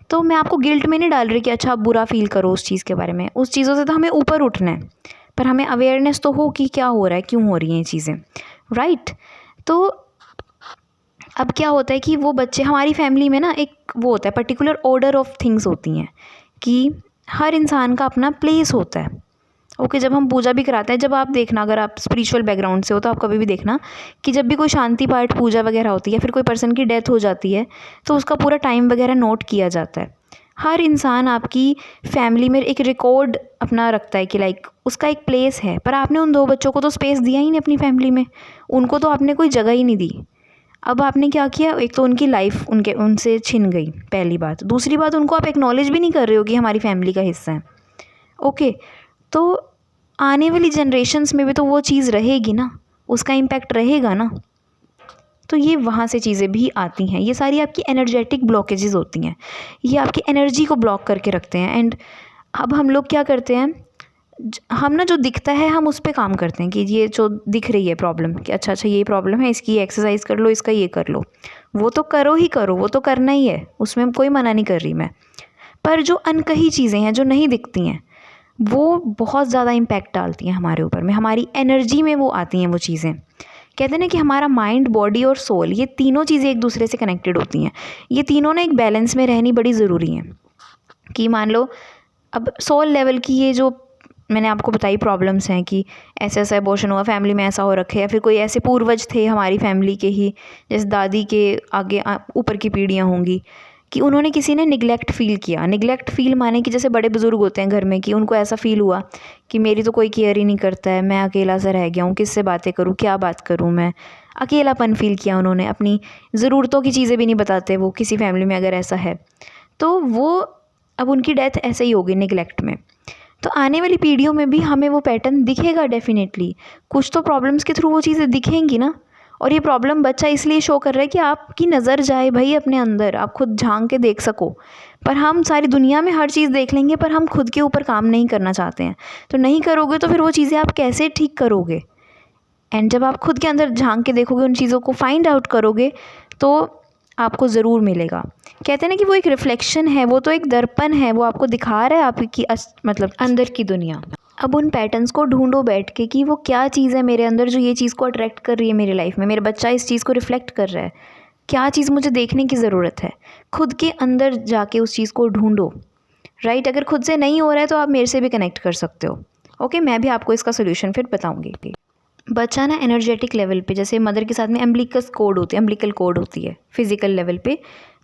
तो मैं आपको गिल्ट में नहीं डाल रही कि अच्छा आप बुरा फील करो उस चीज़ के बारे में, उस चीज़ों से तो हमें ऊपर उठना है, पर हमें अवेयरनेस तो हो कि क्या हो रहा है, क्यों हो रही हैं ये चीज़ें, राइट। तो अब क्या होता है कि वो बच्चे, हमारी फैमिली में ना एक वो होता है, पर्टिकुलर ऑर्डर ऑफ थिंग्स होती हैं कि हर इंसान का अपना प्लेस होता है। ओके, जब हम पूजा भी कराते हैं, जब आप देखना, अगर आप स्पिरिचुअल बैकग्राउंड से हो तो आप कभी भी देखना कि जब भी कोई शांति पाठ पूजा वगैरह होती है, फिर कोई पर्सन की डेथ हो जाती है, तो उसका पूरा टाइम वगैरह नोट किया जाता है। हर इंसान आपकी फैमिली में एक रिकॉर्ड अपना रखता है कि लाइक उसका एक प्लेस है, पर आपने उन 2 बच्चों को तो स्पेस दिया ही नहीं अपनी फैमिली में, उनको तो आपने कोई जगह ही नहीं दी। अब आपने क्या किया, एक तो उनकी लाइफ उनसे छिन गई, पहली बात। दूसरी बात, उनको आप एक्नॉलेज भी नहीं कर रहे हो कि हमारी फैमिली का हिस्सा है। ओके, तो आने वाली जनरेशन्स में भी तो वो चीज़ रहेगी ना, उसका इम्पैक्ट रहेगा ना। तो ये वहाँ से चीज़ें भी आती हैं, ये सारी आपकी एनर्जेटिक ब्लॉकेजेस होती हैं, ये आपकी एनर्जी को ब्लॉक करके रखते हैं। एंड अब हम लोग क्या करते हैं, हम ना जो दिखता है हम उस पर काम करते हैं कि ये जो दिख रही है प्रॉब्लम, कि अच्छा ये प्रॉब्लम है, इसकी एक्सरसाइज कर लो, इसका ये कर लो, वो तो करो ही करो, वो तो करना ही है, उसमें कोई मना नहीं कर रही मैं। पर जो अनकही चीज़ें हैं, जो नहीं दिखती हैं, वो बहुत ज़्यादा इम्पैक्ट डालती हैं हमारे ऊपर में, हमारी एनर्जी में वो आती हैं वो चीज़ें। कहते हैं ना कि हमारा माइंड, बॉडी और सोल, ये तीनों चीज़ें एक दूसरे से कनेक्टेड होती हैं, ये तीनों ना एक बैलेंस में रहनी बड़ी ज़रूरी है। कि मान लो अब सोल लेवल की ये जो मैंने आपको बताई प्रॉब्लम्स हैं कि ऐसे ऐसा अबॉर्शन हुआ, फैमिली में ऐसा हो रखे, या फिर कोई ऐसे पूर्वज थे हमारी फैमिली के ही, जैसे दादी के आगे ऊपर की पीढ़ियाँ होंगी, कि उन्होंने किसी ने निगलेक्ट फ़ील किया। निगलेक्ट फ़ील माने कि जैसे बड़े बुज़ुर्ग होते हैं घर में, कि उनको ऐसा फ़ील हुआ कि मेरी तो कोई केयर ही नहीं करता है, मैं अकेला सा रह गया हूँ, किससे बातें करूँ, क्या बात करूँ मैं। अकेलापन फ़ील किया उन्होंने, अपनी ज़रूरतों की चीज़ें भी नहीं बताते वो, किसी फैमिली में अगर ऐसा है तो वो, अब उनकी डेथ ऐसे ही होगी निगलेक्ट में। तो आने वाली पीढ़ियों में भी हमें वो पैटर्न दिखेगा डेफिनेटली, कुछ तो प्रॉब्लम्स के थ्रू वो चीज़ें दिखेंगी ना। और ये प्रॉब्लम बच्चा इसलिए शो कर रहा है कि आपकी नज़र जाए भाई अपने अंदर, आप खुद झांक के देख सको। पर हम सारी दुनिया में हर चीज़ देख लेंगे, पर हम खुद के ऊपर काम नहीं करना चाहते हैं। तो नहीं करोगे तो फिर वो चीज़ें आप कैसे ठीक करोगे। एंड जब आप खुद के अंदर झांक के देखोगे, उन चीज़ों को फाइंड आउट करोगे, तो आपको ज़रूर मिलेगा। कहते हैं ना कि वो एक रिफ्लेक्शन है, वो तो एक दर्पण है, वो आपको दिखा रहा है आपकी मतलब अंदर की दुनिया। अब उन पैटर्न्स को ढूंढो बैठ के कि वो क्या चीज़ है मेरे अंदर जो ये चीज़ को अट्रैक्ट कर रही है मेरी लाइफ में, मेरा बच्चा इस चीज़ को रिफ्लेक्ट कर रहा है, क्या चीज़ मुझे देखने की ज़रूरत है। खुद के अंदर जाके उस चीज़ को ढूंढो, राइट। अगर खुद से नहीं हो रहा है तो आप मेरे से भी कनेक्ट कर सकते हो। ओके, मैं भी आपको इसका सोल्यूशन फिर बताऊँगी। बच्चा ना एनर्जेटिक लेवल पे, जैसे मदर के साथ में अम्बिलिकस कोड होती है, अम्बिलिकल कोड होती है फिजिकल लेवल पे,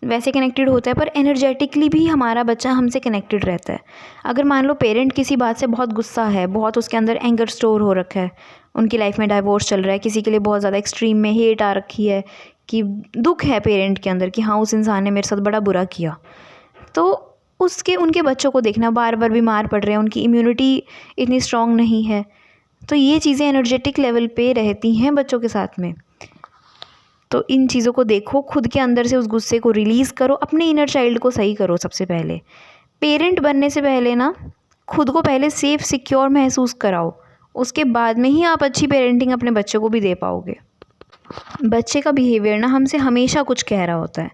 वैसे कनेक्टेड होता है, पर एनर्जेटिकली भी हमारा बच्चा हमसे कनेक्टेड रहता है। अगर मान लो पेरेंट किसी बात से बहुत गुस्सा है, बहुत उसके अंदर एंगर स्टोर हो रखा है, उनकी लाइफ में डाइवोर्स चल रहा है, किसी के लिए बहुत ज़्यादा एक्सट्रीम में हेट आ रखी है, कि दुख है पेरेंट के अंदर कि हाँ उस इंसान ने मेरे साथ बड़ा बुरा किया, तो उनके बच्चों को देखना बार बार बीमार पड़ रहे हैं, उनकी इम्यूनिटी इतनी स्ट्रॉन्ग नहीं है, तो ये चीज़ें एनर्जेटिक लेवल पे रहती हैं बच्चों के साथ में। तो इन चीज़ों को देखो, खुद के अंदर से उस गुस्से को रिलीज़ करो, अपने इनर चाइल्ड को सही करो। सबसे पहले पेरेंट बनने से पहले ना खुद को पहले सेफ़ सिक्योर महसूस कराओ, उसके बाद में ही आप अच्छी पेरेंटिंग अपने बच्चों को भी दे पाओगे। बच्चे का बिहेवियर ना हमसे हमेशा कुछ कह रहा होता है,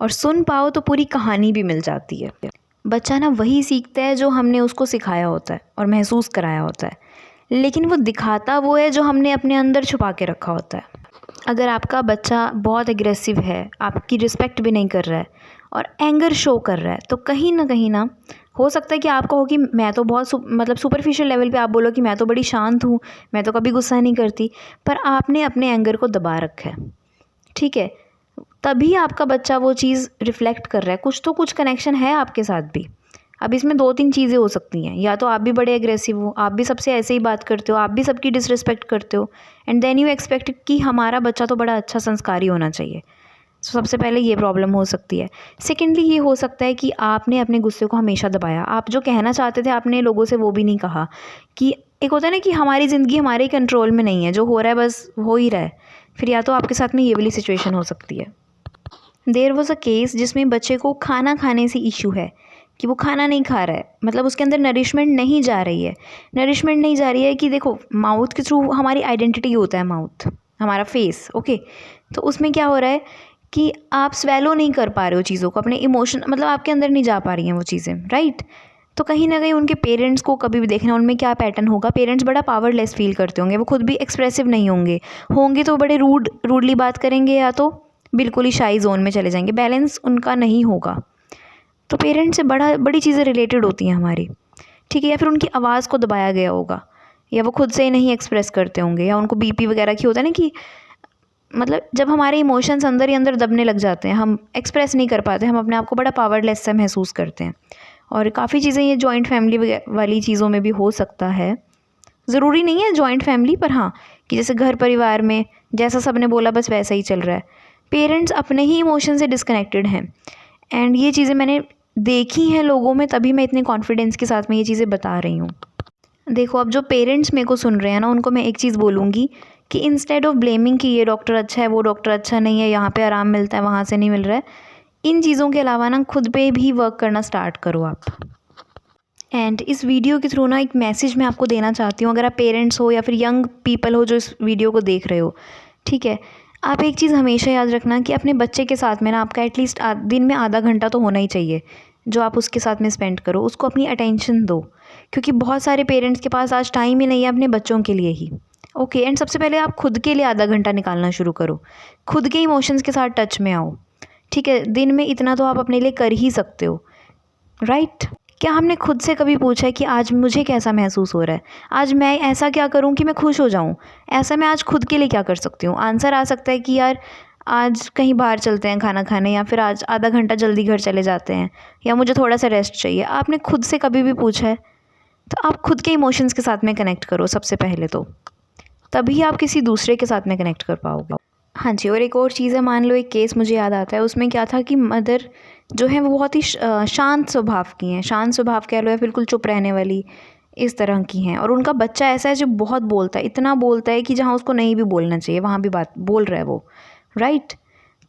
और सुन पाओ तो पूरी कहानी भी मिल जाती है। बच्चा ना वही सीखता है जो हमने उसको सिखाया होता है और महसूस कराया होता है, लेकिन वो दिखाता वो है जो हमने अपने अंदर छुपा के रखा होता है। अगर आपका बच्चा बहुत एग्रेसिव है, आपकी रिस्पेक्ट भी नहीं कर रहा है और एंगर शो कर रहा है, तो कहीं ना हो सकता है कि आप कहो कि मैं तो बहुत मतलब सुपरफिशियल लेवल पे आप बोलो कि मैं तो बड़ी शांत हूँ, मैं तो कभी गुस्सा नहीं करती, पर आपने अपने एंगर को दबा रखा है, ठीक है। तभी आपका बच्चा वो चीज़ रिफ्लेक्ट कर रहा है, कुछ तो कुछ कनेक्शन है आपके साथ भी। अब इसमें 2-3 चीज़ें हो सकती हैं, या तो आप भी बड़े एग्रेसिव हो, आप भी सबसे ऐसे ही बात करते हो, आप भी सबकी डिसरिस्पेक्ट करते हो, एंड देन यू एक्सपेक्ट कि हमारा बच्चा तो बड़ा अच्छा संस्कारी होना चाहिए। तो सबसे पहले ये प्रॉब्लम हो सकती है। सेकेंडली ये हो सकता है कि आपने अपने गुस्से को हमेशा दबाया, आप जो कहना चाहते थे आपने लोगों से वो भी नहीं कहा। कि एक होता है ना कि हमारी ज़िंदगी हमारे कंट्रोल में नहीं है, जो हो रहा है बस हो ही रहा है। फिर या तो आपके साथ में ये वाली सिचुएशन हो सकती है। देयर वॉज़ अ केस जिसमें बच्चे को खाना खाने से इशू है, कि वो खाना नहीं खा रहा है, मतलब उसके अंदर नरिशमेंट नहीं जा रही है। नरिशमेंट नहीं जा रही है कि देखो, माउथ के थ्रू हमारी आइडेंटिटी होता है, माउथ हमारा फेस, ओके। तो उसमें क्या हो रहा है कि आप स्वेलो नहीं कर पा रहे हो चीज़ों को, अपने इमोशन मतलब आपके अंदर नहीं जा पा रही हैं वो चीज़ें, राइट। तो कहीं ना कहीं उनके पेरेंट्स को कभी भी देखना, उनमें क्या पैटर्न होगा, पेरेंट्स बड़ा पावरलेस फील करते होंगे, वो खुद भी एक्सप्रेसिव नहीं होंगे, होंगे तो बड़े रूडली बात करेंगे, या तो बिल्कुल ही शाई जोन में चले जाएंगे, बैलेंस उनका नहीं होगा। तो पेरेंट्स से बड़ी चीज़ें रिलेटेड होती हैं हमारी, ठीक है। या फिर उनकी आवाज़ को दबाया गया होगा, या वो खुद से ही नहीं एक्सप्रेस करते होंगे, या उनको बीपी वगैरह की होता है ना कि मतलब जब हमारे इमोशंस अंदर ही अंदर दबने लग जाते हैं, हम एक्सप्रेस नहीं कर पाते, हम अपने आप को बड़ा पावरलेस सा महसूस करते हैं। और काफ़ी चीज़ें ये जॉइंट फैमिली वाली चीज़ों में भी हो सकता है, ज़रूरी नहीं है जॉइंट फैमिली, पर हाँ कि जैसे घर परिवार में जैसा सबने बोला बस वैसा ही चल रहा है, पेरेंट्स अपने ही इमोशन से डिस्कनेक्टेड हैं। एंड ये चीज़ें मैंने देखी हैं लोगों में, तभी मैं इतने कॉन्फिडेंस के साथ में ये चीज़ें बता रही हूँ। देखो, अब जो पेरेंट्स मेरे को सुन रहे हैं ना, उनको मैं एक चीज़ बोलूँगी कि इंस्टेड ऑफ ब्लेमिंग कि ये डॉक्टर अच्छा है, वो डॉक्टर अच्छा नहीं है, यहाँ पे आराम मिलता है, वहाँ से नहीं मिल रहा है, इन चीज़ों के अलावा ना खुद पे भी वर्क करना स्टार्ट करो आप। एंड इस वीडियो के थ्रू ना एक मैसेज मैं आपको देना चाहती हूँ, अगर आप पेरेंट्स हो या फिर यंग पीपल हो जो इस वीडियो को देख रहे हो, ठीक है। आप एक चीज़ हमेशा याद रखना कि अपने बच्चे के साथ में ना आपका एटलीस्ट दिन में आधा घंटा तो होना ही चाहिए, जो आप उसके साथ में स्पेंड करो, उसको अपनी अटेंशन दो, क्योंकि बहुत सारे पेरेंट्स के पास आज टाइम ही नहीं है अपने बच्चों के लिए ही, ओके। एंड सबसे पहले आप खुद के लिए आधा घंटा निकालना शुरू करो, खुद के इमोशंस के साथ टच में आओ, ठीक है। दिन में इतना तो आप अपने लिए कर ही सकते हो, राइट। क्या हमने खुद से कभी पूछा है कि आज मुझे कैसा महसूस हो रहा है, आज मैं ऐसा क्या करूं कि मैं खुश हो जाऊं, ऐसा मैं आज खुद के लिए क्या कर सकती हूँ। आंसर आ सकता है कि यार आज कहीं बाहर चलते हैं खाना खाने, या फिर आज आधा घंटा जल्दी घर चले जाते हैं, या मुझे थोड़ा सा रेस्ट चाहिए। आपने खुद से कभी भी पूछा है? तो आप खुद के इमोशंस के साथ में कनेक्ट करो सबसे पहले तो, तभी आप किसी दूसरे के साथ में कनेक्ट कर पाओगे। हाँ जी, और एक और चीज़ है, मान लो एक केस मुझे याद आता है, उसमें क्या था कि मदर जो है वो बहुत ही शांत स्वभाव की हैं, शांत स्वभाव कह लो या बिल्कुल चुप रहने वाली, इस तरह की हैं। और उनका बच्चा ऐसा है जो बहुत बोलता है, इतना बोलता है कि जहाँ उसको नहीं भी बोलना चाहिए वहाँ भी बात बोल रहा है वो, राइट।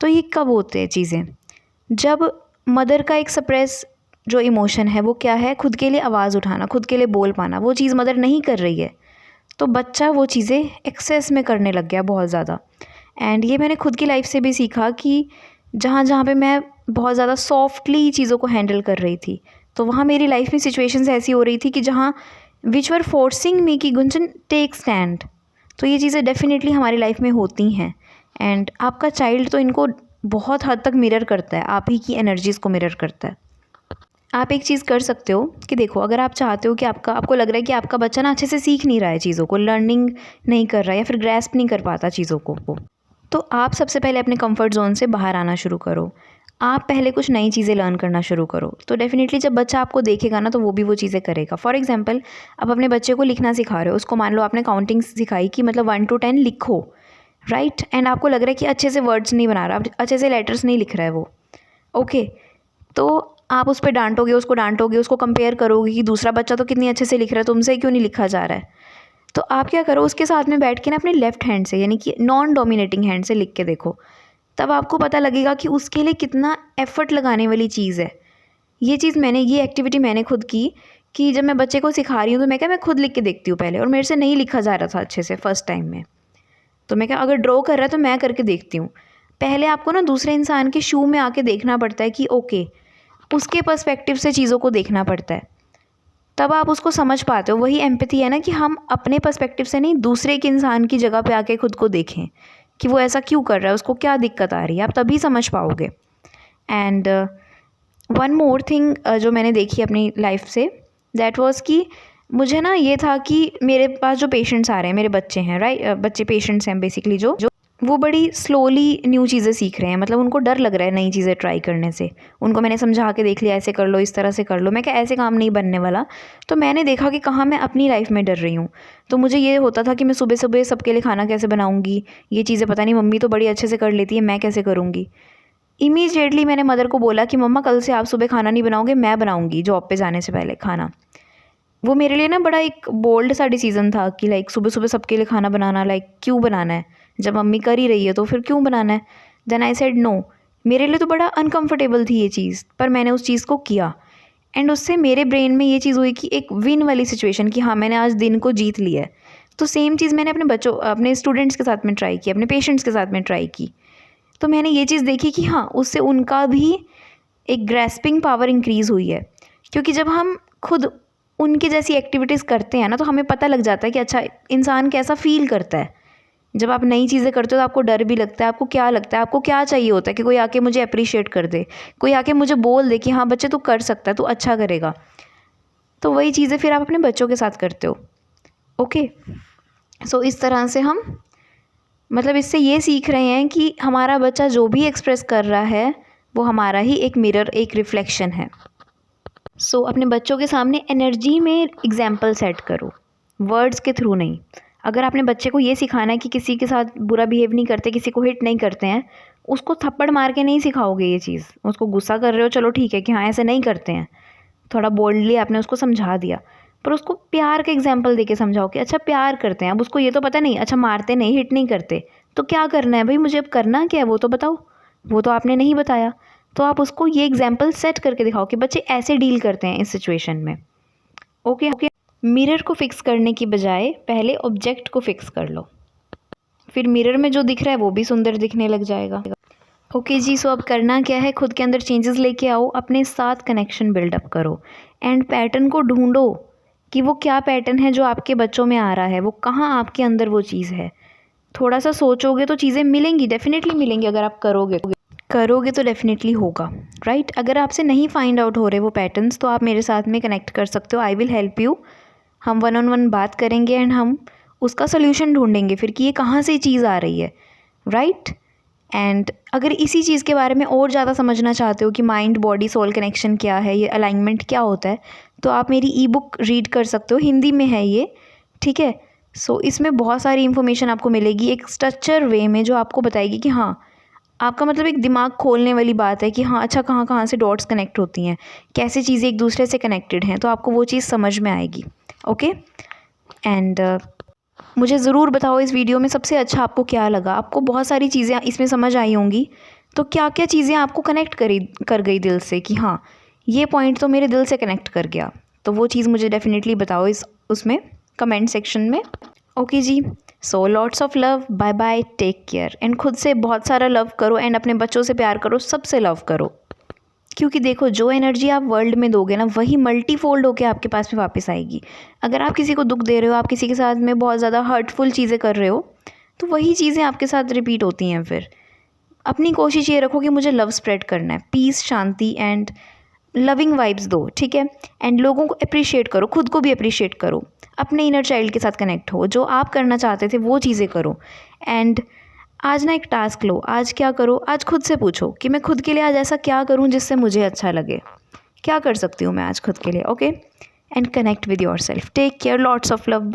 तो ये कब होते हैं चीज़ें? जब मदर का एक सप्रेस जो इमोशन है वो क्या है, खुद के लिए आवाज़ उठाना, खुद के लिए बोल पाना, वो चीज़ मदर नहीं कर रही है, तो बच्चा वो चीज़ें एक्सेस में करने लग गया बहुत ज़्यादा। एंड ये मैंने खुद की लाइफ से भी सीखा कि जहाँ जहाँ पे मैं बहुत ज़्यादा सॉफ्टली चीज़ों को हैंडल कर रही थी, तो वहाँ मेरी लाइफ में सिचुएशंस ऐसी हो रही थी कि जहाँ विच वर फोर्सिंग मी कि गुंजन टेक स्टैंड। तो ये चीज़ें डेफिनेटली हमारी लाइफ में होती हैं, एंड आपका चाइल्ड तो इनको बहुत हद तक मिरर करता है, आप ही की एनर्जीज़ को मिरर करता है। आप एक चीज़ कर सकते हो कि देखो, अगर आप चाहते हो कि आपको लग रहा है कि आपका बच्चा ना अच्छे से सीख नहीं रहा है चीज़ों को, लर्निंग नहीं कर रहा है या फिर ग्रैस्प नहीं कर पाता चीज़ों को, तो आप सबसे पहले अपने कंफर्ट जोन से बाहर आना शुरू करो। आप पहले कुछ नई चीज़ें लर्न करना शुरू करो, तो डेफिनेटली जब बच्चा आपको देखेगा ना तो वो भी वो चीज़ें करेगा। फॉर एग्जांपल, आप अपने बच्चे को लिखना सिखा रहे हो, उसको मान लो आपने काउंटिंग सिखाई कि मतलब 1 to 10 लिखो, राइट। एंड आपको लग रहा है कि अच्छे से वर्ड्स नहीं बना रहा, अच्छे से लेटर्स नहीं लिख रहा है वो, ओके। तो आप उस पर डांटोगे, उसको कंपेयर करोगे कि दूसरा बच्चा तो कितनी अच्छे से लिख रहा है, तुमसे क्यों नहीं लिखा जा रहा है। तो आप क्या करो, उसके साथ में बैठ के ना अपने लेफ़्ट हैंड से, यानी कि नॉन डोमिनेटिंग हैंड से लिख के देखो, तब आपको पता लगेगा कि उसके लिए कितना एफ़र्ट लगाने वाली चीज़ है। ये एक्टिविटी मैंने खुद की, कि जब मैं बच्चे को सिखा रही हूँ तो मैं खुद लिख के देखती हूँ पहले, और मेरे से नहीं लिखा जा रहा था अच्छे से फर्स्ट टाइम में, तो मैं अगर ड्रॉ कर रहा है तो मैं करके देखती हूँ। पहले आपको ना दूसरे इंसान के शू में आके देखना पड़ता है कि ओके, उसके पर्सपेक्टिव से चीज़ों को देखना पड़ता है, तब आप उसको समझ पाते हो। वही एम्पैथी है ना, कि हम अपने पर्सपेक्टिव से नहीं, दूसरे के इंसान की जगह पे आके खुद को देखें कि वो ऐसा क्यों कर रहा है, उसको क्या दिक्कत आ रही है, आप तभी समझ पाओगे। एंड वन मोर थिंग जो मैंने देखी अपनी लाइफ से, दैट वाज कि मुझे ना ये था कि मेरे पास जो पेशेंट्स आ रहे हैं, मेरे बच्चे हैं, राइट, बच्चे पेशेंट्स हैं बेसिकली, जो वो बड़ी स्लोली न्यू चीज़ें सीख रहे हैं। मतलब उनको डर लग रहा है नई चीज़ें ट्राई करने से। उनको मैंने समझा के देख लिया, ऐसे कर लो, इस तरह से कर लो। मैं क्या, ऐसे काम नहीं बनने वाला। तो मैंने देखा कि कहाँ मैं अपनी लाइफ में डर रही हूँ। तो मुझे ये होता था कि मैं सुबह सुबह सबके लिए खाना कैसे बनाऊँगी, ये चीज़ें पता नहीं, मम्मी तो बड़ी अच्छे से कर लेती है, मैं कैसे करूँगी। इमीडिएटली मैंने मदर को बोला कि मम्मा कल से आप सुबह खाना नहीं बनाओगे, मैं बनाऊँगी जॉब पे जाने से पहले खाना। वो मेरे लिए ना बड़ा एक बोल्ड सा डिसीज़न था कि लाइक सुबह सुबह सबके लिए खाना बनाना, लाइक क्यों बनाना है, जब मम्मी कर ही रही है तो फिर क्यों बनाना है। Then I said no. मेरे लिए तो बड़ा अनकंफर्टेबल थी ये चीज़, पर मैंने उस चीज़ को किया। एंड उससे मेरे ब्रेन में ये चीज़ हुई कि एक विन वाली सिचुएशन, कि हाँ मैंने आज दिन को जीत लिया है। तो सेम चीज़ मैंने अपने बच्चों, अपने स्टूडेंट्स के साथ में ट्राई की, अपने पेशेंट्स के साथ में ट्राई की। तो मैंने ये चीज़ देखी कि हाँ, उससे उनका भी एक ग्रैस्पिंग पावर इंक्रीज़ हुई है। क्योंकि जब हम खुद उनके जैसी एक्टिविटीज़ करते हैं ना, तो हमें पता लग जाता है कि अच्छा इंसान कैसा फ़ील करता है। जब आप नई चीज़ें करते हो तो आपको डर भी लगता है, आपको क्या लगता है, आपको क्या चाहिए होता है कि कोई आके मुझे अप्रिशिएट कर दे, कोई आके मुझे बोल दे कि हाँ बच्चे तू कर सकता है, तू अच्छा करेगा। तो वही चीज़ें फिर आप अपने बच्चों के साथ करते हो। ओके, सो इस तरह से हम, मतलब इससे ये सीख रहे हैं कि हमारा बच्चा जो भी एक्सप्रेस कर रहा है वो हमारा ही एक मिरर, एक रिफ्लेक्शन है। सो अपने बच्चों के सामने एनर्जी में एग्जाम्पल सेट करो, वर्ड्स के थ्रू नहीं। अगर आपने बच्चे को ये सिखाना है कि किसी के साथ बुरा बिहेव नहीं करते, किसी को हिट नहीं करते हैं, उसको थप्पड़ मार के नहीं सिखाओगे ये चीज़। उसको गुस्सा कर रहे हो, चलो ठीक है कि हाँ ऐसे नहीं करते हैं, थोड़ा बोल्डली आपने उसको समझा दिया, पर उसको प्यार का एग्जाम्पल दे के समझाओ कि अच्छा प्यार करते हैं। अब उसको ये तो पता नहीं, अच्छा मारते नहीं, हिट नहीं करते, तो क्या करना है भाई, मुझे अब करना क्या है वो तो बताओ, वो तो आपने नहीं बताया। तो आप उसको ये एग्जाम्पल सेट करके दिखाओ कि बच्चे ऐसे डील करते हैं इस सिचुएशन में। ओके ओके, मिरर को फिक्स करने की बजाय पहले ऑब्जेक्ट को फिक्स कर लो, फिर मिरर में जो दिख रहा है वो भी सुंदर दिखने लग जाएगा। ओके जी, सो अब करना क्या है, खुद के अंदर चेंजेस लेके आओ, अपने साथ कनेक्शन बिल्डअप करो एंड पैटर्न को ढूंढो कि वो क्या पैटर्न है जो आपके बच्चों में आ रहा है, वो कहाँ आपके अंदर वो चीज़ है। थोड़ा सा सोचोगे तो चीज़ें मिलेंगी, डेफिनेटली मिलेंगी। अगर आप करोगे तो डेफिनेटली होगा, राइट। अगर आपसे नहीं फाइंड आउट हो रहे वो पैटर्न्स, तो आप मेरे साथ में कनेक्ट कर सकते हो, आई विल हेल्प यू। हम 1-on-1 बात करेंगे एंड हम उसका सोल्यूशन ढूंढेंगे फिर कि ये कहाँ से चीज़ आ रही है, राइट। एंड अगर इसी चीज़ के बारे में और ज़्यादा समझना चाहते हो कि माइंड बॉडी सोल कनेक्शन क्या है, ये अलाइनमेंट क्या होता है, तो आप मेरी ई बुक रीड कर सकते हो, हिंदी में है ये, ठीक है। सो इसमें बहुत सारी इन्फॉर्मेशन आपको मिलेगी एक स्ट्रक्चर वे में, जो आपको बताएगी कि हाँ, आपका मतलब एक दिमाग खोलने वाली बात है कि हाँ अच्छा कहाँ कहाँ से डॉट्स कनेक्ट होती हैं, कैसे चीज़ें एक दूसरे से कनेक्टेड हैं, तो आपको वो चीज़ समझ में आएगी। ओके, एंड मुझे ज़रूर बताओ इस वीडियो में सबसे अच्छा आपको क्या लगा। आपको बहुत सारी चीज़ें इसमें समझ आई होंगी, तो क्या क्या चीज़ें आपको कनेक्ट कर गई दिल से कि हाँ ये पॉइंट तो मेरे दिल से कनेक्ट कर गया, तो वो चीज़ मुझे डेफिनेटली बताओ उसमें कमेंट सेक्शन में। ओके जी, so lots of love, bye bye, take care. And खुद से बहुत सारा लव करो एंड अपने बच्चों से प्यार करो, सबसे लव करो। क्योंकि देखो जो एनर्जी आप वर्ल्ड में दोगे ना, वही मल्टीफोल्ड होकर आपके पास में वापस आएगी। अगर आप किसी को दुख दे रहे हो, आप किसी के साथ में बहुत ज़्यादा हर्टफुल चीज़ें कर रहे हो, तो वही चीज़ें आपके साथ रिपीट होती हैं। फिर अपनी कोशिश ये रखो कि मुझे लव स्प्रेड करना है, पीस, शांति एंड लविंग वाइब्स दो, ठीक है। एंड लोगों को अप्रिशिएट करो, खुद को भी अप्रिशिएट करो, अपने इनर चाइल्ड के साथ कनेक्ट हो, जो आप करना चाहते थे वो चीज़ें करो। एंड आज ना एक टास्क लो, आज क्या करो, आज खुद से पूछो कि मैं खुद के लिए आज ऐसा क्या करूं जिससे मुझे अच्छा लगे, क्या कर सकती हूँ मैं आज खुद के लिए। Okay, and connect with your self. Take care, lots of love.